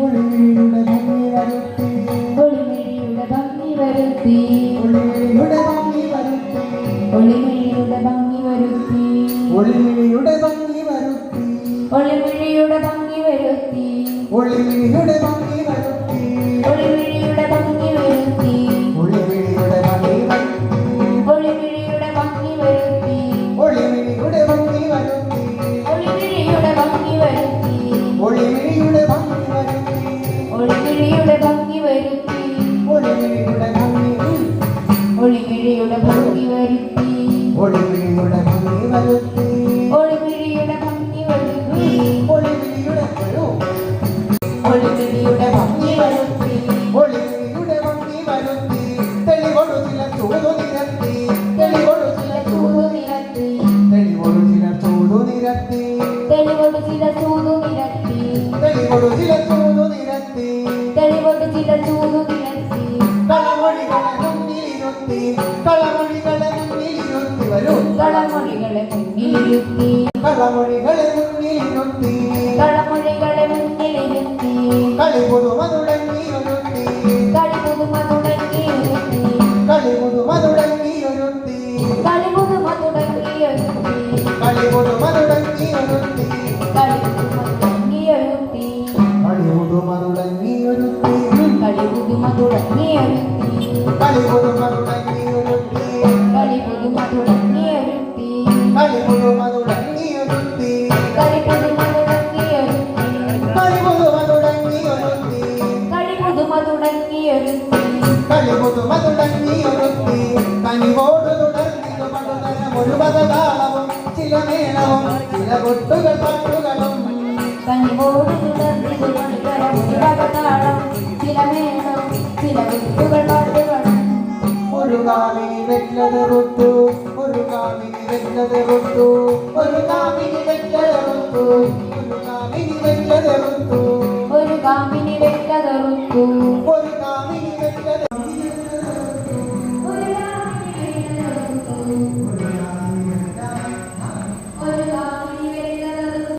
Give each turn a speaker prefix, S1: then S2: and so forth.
S1: ഒളിമിഴിയുടെ ഭംഗി വരുത്തി
S2: ഒളിമിഴിയുടെ ഭംഗി വരുത്തി
S1: ഒളിമിഴിയുടെ ഭംഗി വരുത്തി
S2: ഒളിമിഴിയുടെ ഭംഗി വരുത്തി
S1: ഒളിമിഴിയുടെ ഭംഗി വരുത്തി
S2: ഒളിമിഴിയുടെ ഭംഗി വരുത്തി
S1: ഒളിമിഴിയുടെ ഭംഗി വരുത്തി
S2: ഒളിമിഴിയുടെ ഭംഗി വരുത്തി
S1: ഒളിമിഴിയുടെ ഭംഗി വരുത്തി
S2: ഒളിമിഴിയുടെ ഭംഗി വരുത്തി
S1: ഒളിമിഴിയുടെ ഭംഗി വരുത്തി
S2: ഒളിമിഴിയുടെ ഭംഗി വരുത്തി
S1: ഒളിമിഴിയുടെ ഭംഗി വരുത്തി
S2: ഒളിമിഴിയുടെ ഭംഗി വരുത്തി
S1: ഒളിമിഴിയുടെ ഭംഗി
S2: ഒളിമിഴിയുടെ ഭംഗി വരുത്തി
S1: ഒളിമിഴിയുടെ ഭംഗി വരുത്തി
S2: ഒളിമിഴിയുടെ ഭംഗി വരുത്തി
S1: ഒളിമിഴിയുടെ
S2: ഒളിമിഴിയുടെ ഭംഗി വരുത്തി
S1: ഒളിമിഴിയുടെ ഭംഗി വരുത്തി തെളിവൊടു ചില ചൂടു നിരത്തി
S2: തെളിവൊടു ചില ചൂതു നിരത്തി
S1: തെളിവൊടു ചില ചൂടു നിരത്തി
S2: തെളിവൊടു ചില ചൂതു നിരത്തി
S1: തെളിവൊടു ചില ചൂടു നിരത്തി
S2: തെളിവൊടു ചില ചൂതു നിരത്തി
S1: കളമൊഴികളെ മുന്നിലിരുത്തി കളമൊഴികളെ മുന്നിലിരുത്തി വരൂ
S2: കളമൊഴികളെ മുന്നിലിരുത്തി
S1: കളമൊഴികളെ മുന്നിലിരുത്തി
S2: കളമൊഴികളെ മുന്നിലിരുത്തി
S1: കളിപുതുമ തുടങ്ങിയൊരുത്തി
S2: കളിപുതുമ തുടങ്ങിയൊരുത്തി
S1: കളിപുതുമ തുടങ്ങിയൊരുത്തി
S2: കളിപുതുമ തുടങ്ങിയൊരുത്തി
S1: കളിപുതുമ തുടങ്ങിയൊരുത്തി
S2: കളിപുതുമ തുടങ്ങിയൊരുത്തി
S1: കളിപുതുമ തുടങ്ങിയൊരുത്തി
S2: കളിപുതുമ തുടങ്ങിയൊരുത്തി
S1: കളിപുതുമ തുടങ്ങിയൊരുത്തി
S2: കളിപുതുമ തുടങ്ങിയൊരുത്തി
S1: കളിപുതുമ തുടങ്ങിയൊരുത്തി
S2: കളിപുതുമ തുടങ്ങിയൊരുത്തി
S1: കളിപുതുമ തുടങ്ങിയൊരുത്തി
S2: കളിപുതുമ തുടങ്ങിയൊരുത്തി
S1: കളിപുതുമ തുടങ്ങിയൊരുത്തി കനിവോട് തുടർന്നിതു പടുതരം ഒരു പദതാളവും ചില മേളവും ചില കൊട്ടുകൾ പാട്ടുകളും
S2: കനിവോട് തുടർന്നിതു പടുതരം ഒരു വകതാളം ചില മേളം ചില വിത്തുകൾ പാട്ടുകളും
S1: ഒരു കാമിനി വെച്ചതെറുത്തു ഒരു കാമിനി വെച്ചതെറുത്തു ഒരു കാമിനി വെച്ചതെറുത്തു ഒരു കാമിനി വെച്ചതെറുത്തു
S2: ഒരു കാമിനി